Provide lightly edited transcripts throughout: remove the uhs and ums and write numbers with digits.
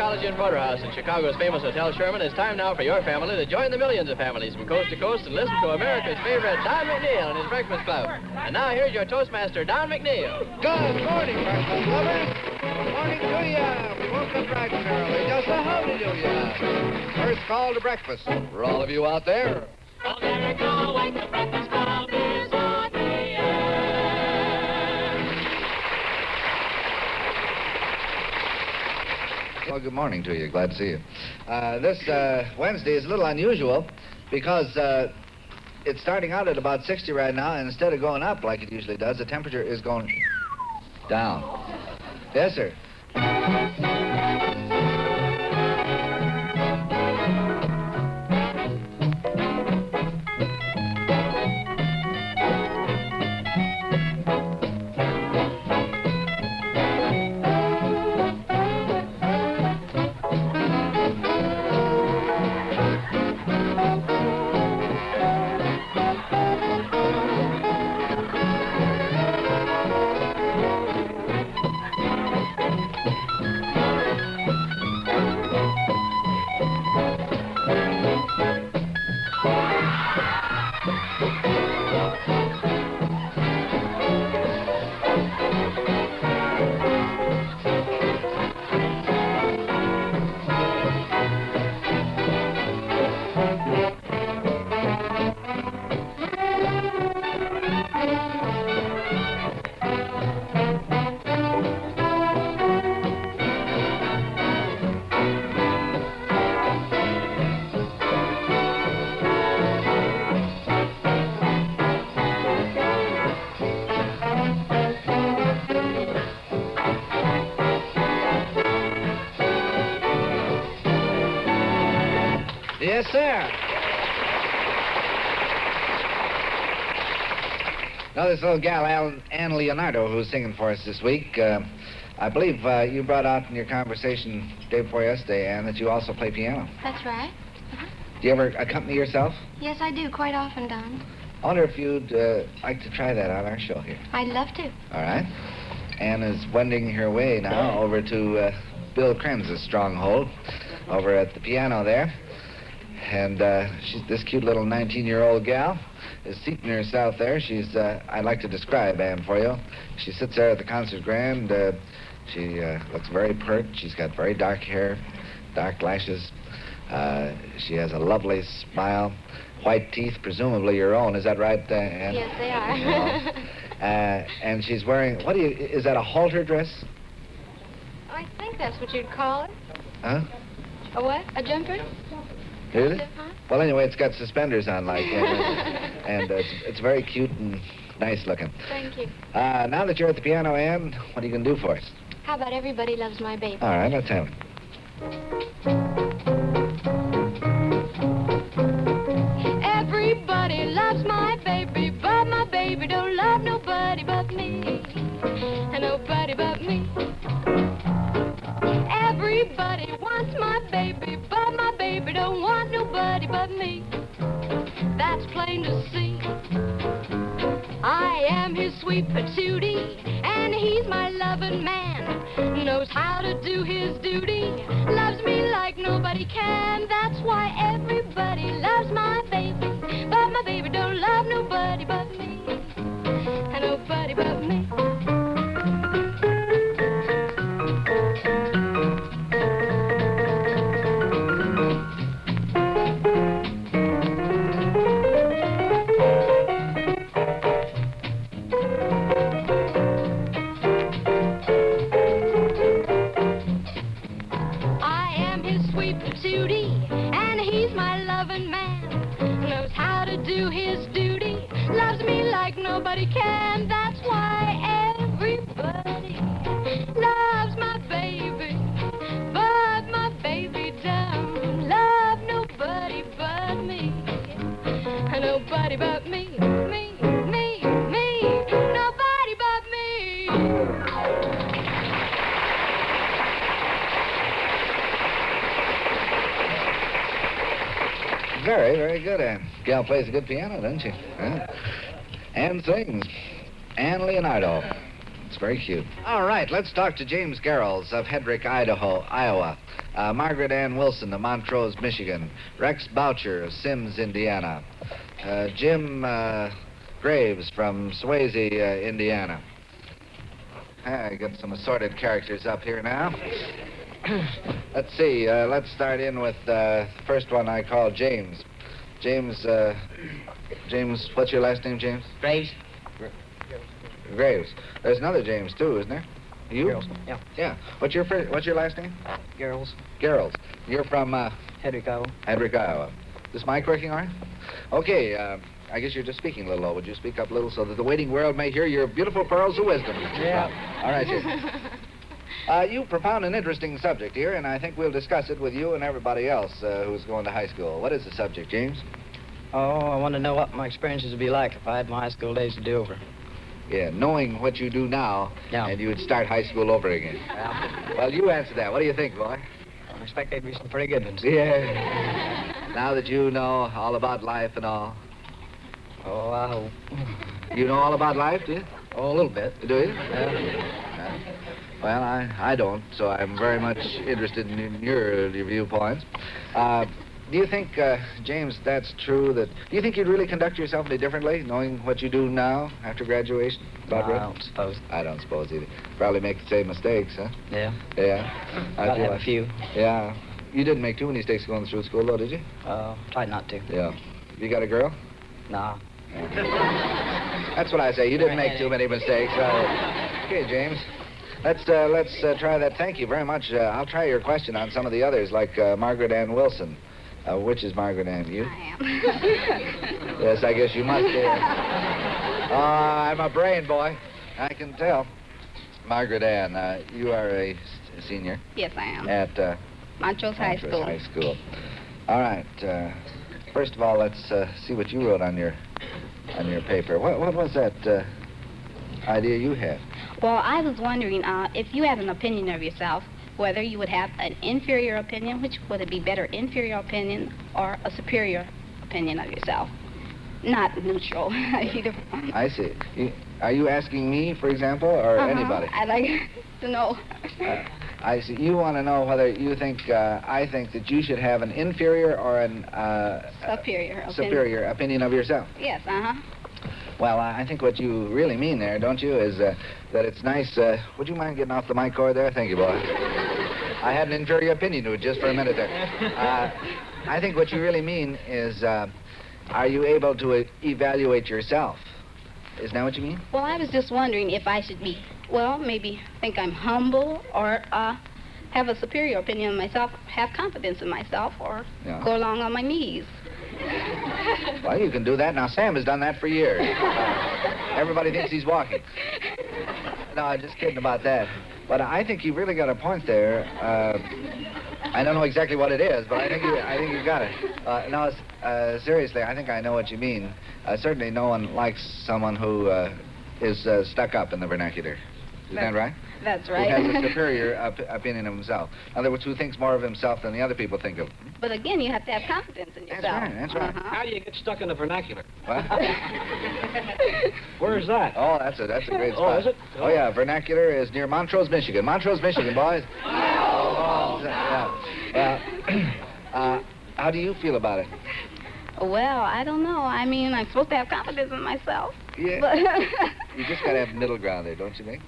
Technology and Motor House in Chicago's famous Hotel Sherman, it's time now for your family to join the millions of families from coast to coast and listen to America's favorite Don McNeill and his Breakfast Club. And now here's your Toastmaster, Don McNeill. Good morning, breakfast lovers. Good morning to ya. We woke up bright and early. Just a howdy do ya. First call to breakfast for all of you out there. America, wake the Breakfast Club is on the air. Well, good morning to you. Glad to see you. This Wednesday is a little unusual because it's starting out at about 60 right now, and instead of going up like it usually does, the temperature is going down. Yes, sir. Yes, sir. Now, this little gal, Ann Leonardo, who's singing for us this week, I believe you brought out in your conversation day before yesterday, Ann, that you also play piano. That's right. Do you ever accompany yourself? Yes, I do, quite often, Don. I wonder if you'd like to try that on our show here. I'd love to. All right. Ann is wending her way now over to Bill Krenz's stronghold over at the piano there. And she's this cute little 19-year-old gal is seating herself there. She's, I'd like to describe Ann for you. She sits there at the concert grand. She looks very pert. She's got very dark hair, dark lashes. She has a lovely smile, white teeth, presumably your own. Is that right, Ann? Yes, they are. And she's wearing, is that a halter dress? I think that's what you'd call it. Huh? A what? A jumper? Really? Huh? Well, anyway, it's got suspenders on, like, and it's very cute and nice looking. Thank you. Now that you're at the piano, Ann, what are you going to do for us? How about Everybody Loves My Baby? All right, let's have it. Everybody loves my baby, but my baby don't love nobody but me. And nobody but me. Everybody wants my baby, but my baby don't want nobody but me. That's plain to see. I am his sweet patootie, and he's my loving man. Knows how to do his duty, loves me like nobody can. That's why everybody loves my baby, but my baby don't love nobody but me. And nobody but me. And he's my loving man, knows how to do his duty, loves me like nobody can. That's why everybody loves my baby, but my baby don't love nobody but me. And nobody but me, me, me, me, nobody but me. Very, very good, Ann. Gal plays a good piano, doesn't she? Huh? Ann sings. Ann Leonardo. It's very cute. All right, let's talk to James Garrels of Hedrick, Iowa. Margaret Ann Wilson of Montrose, Michigan. Rex Boucher of Sims, Indiana. Jim Graves from Swayze, Indiana. I got some assorted characters up here now. Let's see. Let's start in with the first one I call James. James, what's your last name, James? Graves? Graves. There's another James, too, isn't there? You? Garrels, yeah. Yeah. What's your last name? Garrels. Garrels. You're from, Hedrick, Iowa. Hedrick, Iowa. Is this mic working, all right? Okay, I guess you're just speaking a little low. Would you speak up a little so that the waiting world may hear your beautiful pearls of wisdom? Yeah. All right, James. You propound an interesting subject here, and I think we'll discuss it with you and everybody else who's going to high school. What is the subject, James? Oh, I want to know what my experiences would be like if I had my high school days to do over. Yeah, knowing what you do now, Yeah. and you would start high school over again. Yeah. Well, you answer that. What do you think, boy? I expect they'd be some pretty good ones. Yeah. Now that you know all about life and all. Oh, I hope. You know all about life, do you? Oh, a little bit. Do you? Yeah. Well, I don't, so I'm very much interested in your viewpoints. Do you think, James, that's true? Do you think you'd really conduct yourself any differently, knowing what you do now after graduation? I don't suppose. I don't suppose either. Probably make the same mistakes, huh? Yeah. Yeah. I'd feel have like- a few. Yeah. You didn't make too many mistakes going through school, though, did you? Tried not to. Yeah. You got a girl? Nah. That's what I say. You didn't make too many mistakes. Okay, James. Let's try that. Thank you very much. I'll try your question on some of the others, like Margaret Ann Wilson. Which is Margaret Ann? You? I am. Yes, I guess you must be. I'm a brain boy. I can tell. Margaret Ann, you are a senior Yes, I am. at Montrose High Montrose School. High School. All right. First of all, let's see what you wrote on your paper. What was that idea you had? Well, I was wondering if you had an opinion of yourself, whether you would have an inferior opinion, which would it be better, inferior opinion or a superior opinion of yourself? Not neutral, either. I see. Are you asking me, for example, or anybody? I'd like to know. I see. You want to know whether you think I think that you should have an inferior or an Superior opinion. superior opinion of yourself. Yes, Well, I think what you really mean there, don't you, is that it's nice. Would you mind getting off the mic cord there? Thank you, boy. I had an inferior opinion to it just for a minute there. I think what you really mean is, are you able to evaluate yourself? Isn't that what you mean? Well, I was just wondering if I should be, well, maybe think I'm humble or have a superior opinion of myself, have confidence in myself, or go along on my knees. Well, you can do that. Now, Sam has done that for years. Everybody thinks he's walking. No, I'm just kidding about that. But I think you really got a point there. I don't know exactly what it is, but I think you got it. No, seriously, I think I know what you mean. Certainly no one likes someone who is stuck up in the vernacular. Is that right? That's right. Who has a superior opinion of himself. In other words, who thinks more of himself than the other people think of him. But again, you have to have confidence in yourself. That's right. How do you get stuck in the vernacular? What? Where is that? Oh, that's a great spot. Oh, is it? Oh, yeah, vernacular is near Montrose, Michigan. Montrose, Michigan, boys. How do you feel about it? Well, I don't know. I mean, I'm supposed to have confidence in myself. Yeah. But You just got to have middle ground there, don't you think?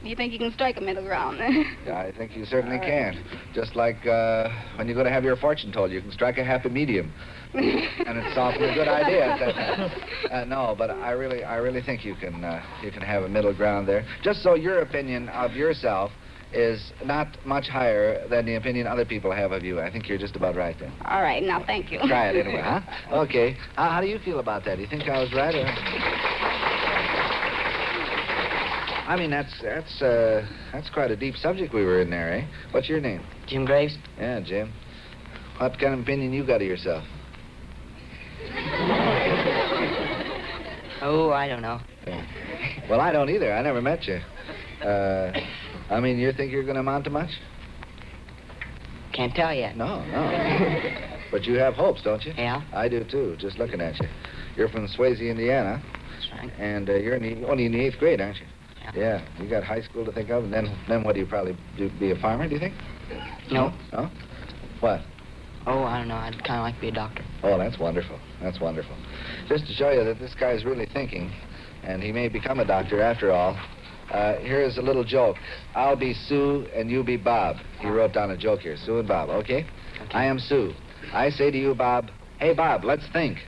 you think you can strike a middle ground? Yeah, I think you certainly can. Just like when you're going to have your fortune told, you can strike a happy medium. And it's often a good idea at that time. No, but I really think you can have a middle ground there. Just so your opinion of yourself is not much higher than the opinion other people have of you. I think you're just about right there. All right, now thank you. Try it anyway, huh? Okay. How do you feel about that? Do you think I was right? I mean, that's quite a deep subject we were in there, eh? What's your name? Jim Graves? Yeah, Jim. What kind of opinion you got of yourself? Oh, I don't know. Well, I don't either. I never met you. I mean, you think you're going to amount to much? Can't tell yet. No. But you have hopes, don't you? Yeah. I do, too, just looking at you. You're from Swayze, Indiana. That's right. And you're only in the 8th grade, aren't you? Yeah. Yeah, you got high school to think of, and then what do you probably do? Be a farmer, do you think? No. No? What? Oh, I don't know. I'd kind of like to be a doctor. Oh, that's wonderful. That's wonderful. Just to show you that this guy's really thinking, and he may become a doctor after all, here's a little joke. I'll be Sue and you be Bob. He wrote down a joke here, Sue and Bob, okay? I am Sue. I say to you, Bob, hey, Bob, let's think.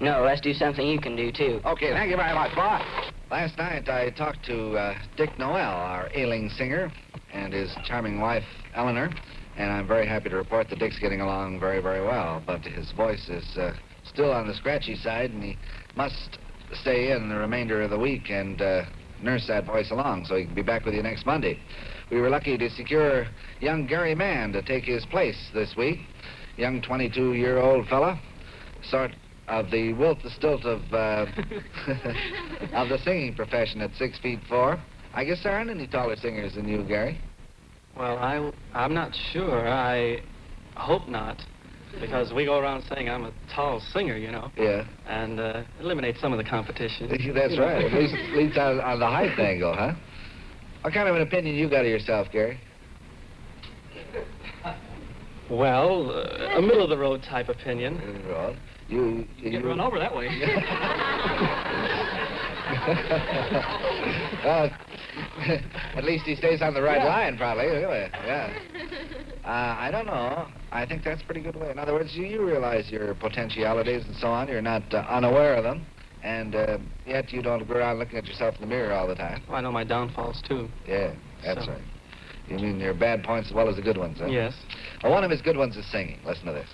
No, let's do something you can do, too. Okay, thank you very much, Bob. Last night I talked to Dick Noel, our ailing singer, and his charming wife, Eleanor, and I'm very happy to report that Dick's getting along very, very well, but his voice is still on the scratchy side, and he must stay in the remainder of the week and nurse that voice along so he can be back with you next Monday. We were lucky to secure young Gary Mann to take his place this week. Young 22-year-old fella, sort of the Wilt the Stilt of of the singing profession at 6'4". I guess there aren't any taller singers than you, Gary. Well, I'm not sure. I hope not, because we go around saying I'm a tall singer, you know. Yeah. And eliminate some of the competition. That's right. At least on the height angle, huh? What kind of an opinion you got of yourself, Gary? Well, a middle-of-the-road type opinion. Well, You get run over that way. At least he stays on the right line, probably. Anyway, yeah. I don't know. I think that's a pretty good way. In other words, you realize your potentialities and so on. You're not unaware of them. And yet you don't go around looking at yourself in the mirror all the time. Well, I know my downfalls, too. Yeah, that's So. right. You mean your bad points as well as the good ones, huh? Yes. Well, one of his good ones is singing. Listen to this.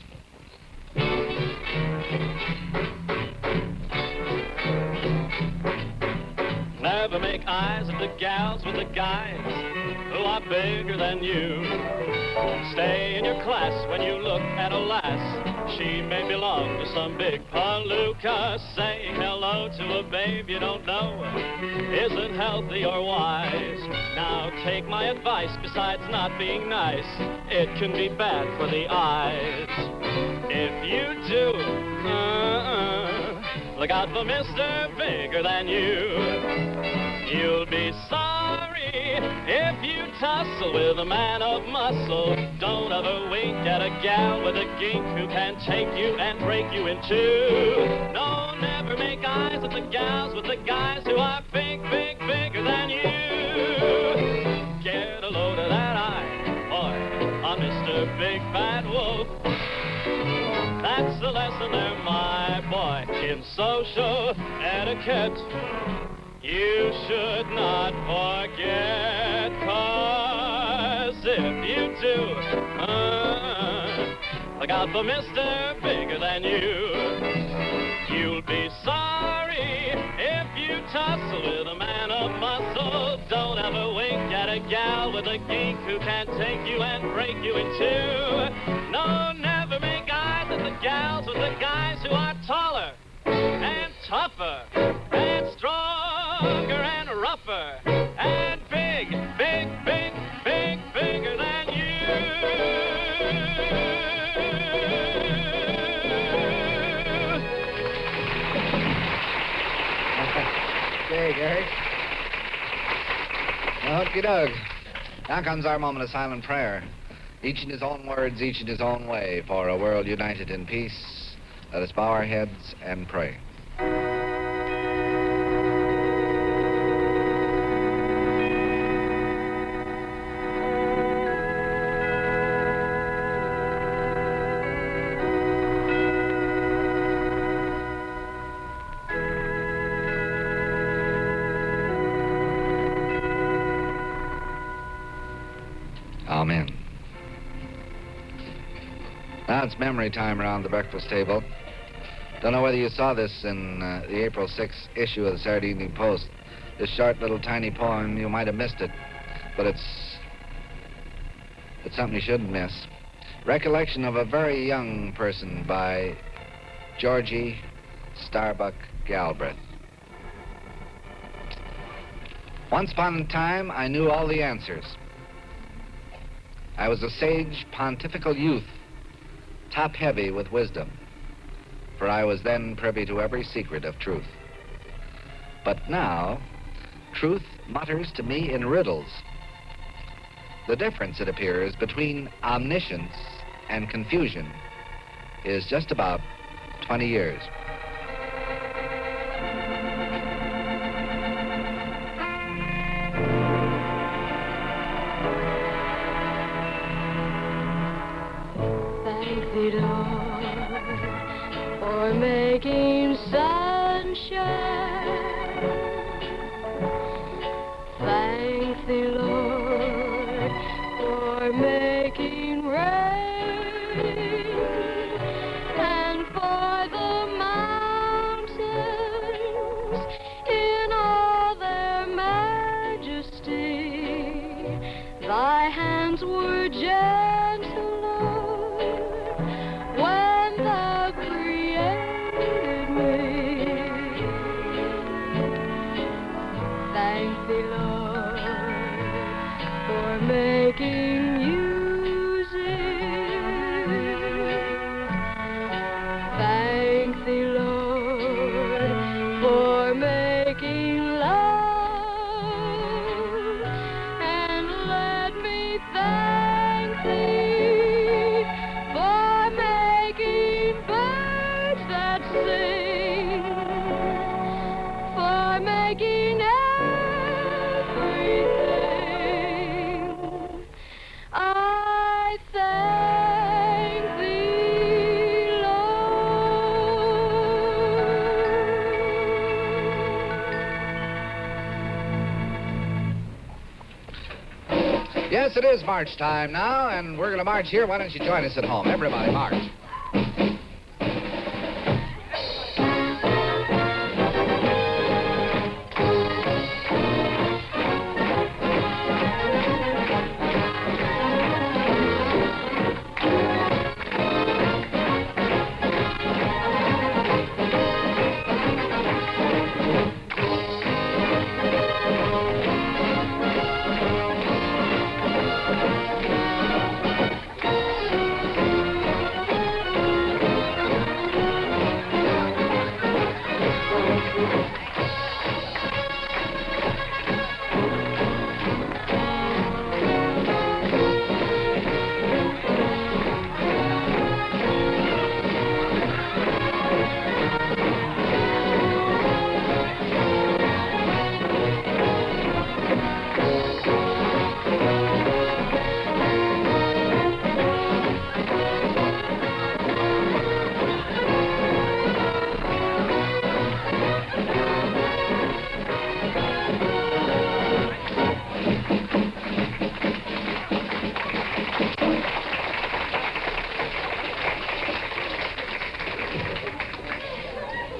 Never make eyes at the gals with the guys who are bigger than you. Stay in your class when you look at a lass. She may belong to some big palooka. Saying hello to a babe you don't know isn't healthy or wise. Now take my advice, besides not being nice, it can be bad for the eyes. If you do, look out for Mr. Bigger Than You. You'll be sorry if you tussle with a man of muscle. Don't ever wink at a gal with a gink who can take you and break you in two. No, never make eyes at the gals with the guys who are big, big, bigger than you. Get a load of that eye, boy, on Mr. Big Bad Wolf. That's the lesson there, my boy, in social etiquette. You should not forget, 'cause if you do, look out for Mr. Bigger Than You. You'll be sorry if you tussle with a man of muscle. Don't ever wink at a gal with a gink who can take you and break you in two. No, never make eyes at the gals with the guys who are taller and tougher and stronger and rougher and big, big, big, big, bigger than you. Okay, Gary. Okie doke. Now comes our moment of silent prayer. Each in his own words, each in his own way, for a world united in peace. Let us bow our heads and pray. Amen. Now it's memory time around the breakfast table. Don't know whether you saw this in the April 6th issue of the Saturday Evening Post. This short little tiny poem, you might have missed it, but it's something you shouldn't miss. Recollection of a very young person by Georgie Starbuck Galbraith. Once upon a time, I knew all the answers. I was a sage pontifical youth, top-heavy with wisdom, for I was then privy to every secret of truth. But now, truth mutters to me in riddles. The difference, it appears, between omniscience and confusion is just about 20 years. Thank thee, Lord, for making sunshine. Thank thee, Lord, for making rain, and for the mountains in all their majesty. Thy hands were gentle, Lord, when thou created me. Thank thee, Lord, for making music. Thank thee, Lord, for making love. And let me thank thee for making birds that sing, for making everything. I thank thee, Lord. Yes, it is march time now, and we're going to march here. Why don't you join us at home? Everybody march.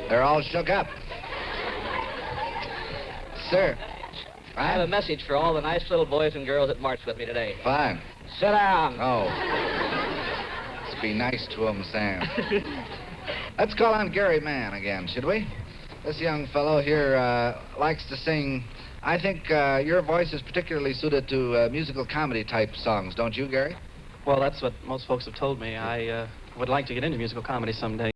They're all shook up. Sir. I have a message for all the nice little boys and girls that marched with me today. Fine. Sit down. Oh. Let's be nice to him, Sam. Let's call on Gary Mann again, should we? This young fellow here likes to sing. I think your voice is particularly suited to musical comedy type songs, don't you, Gary? Well, that's what most folks have told me. I would like to get into musical comedy someday.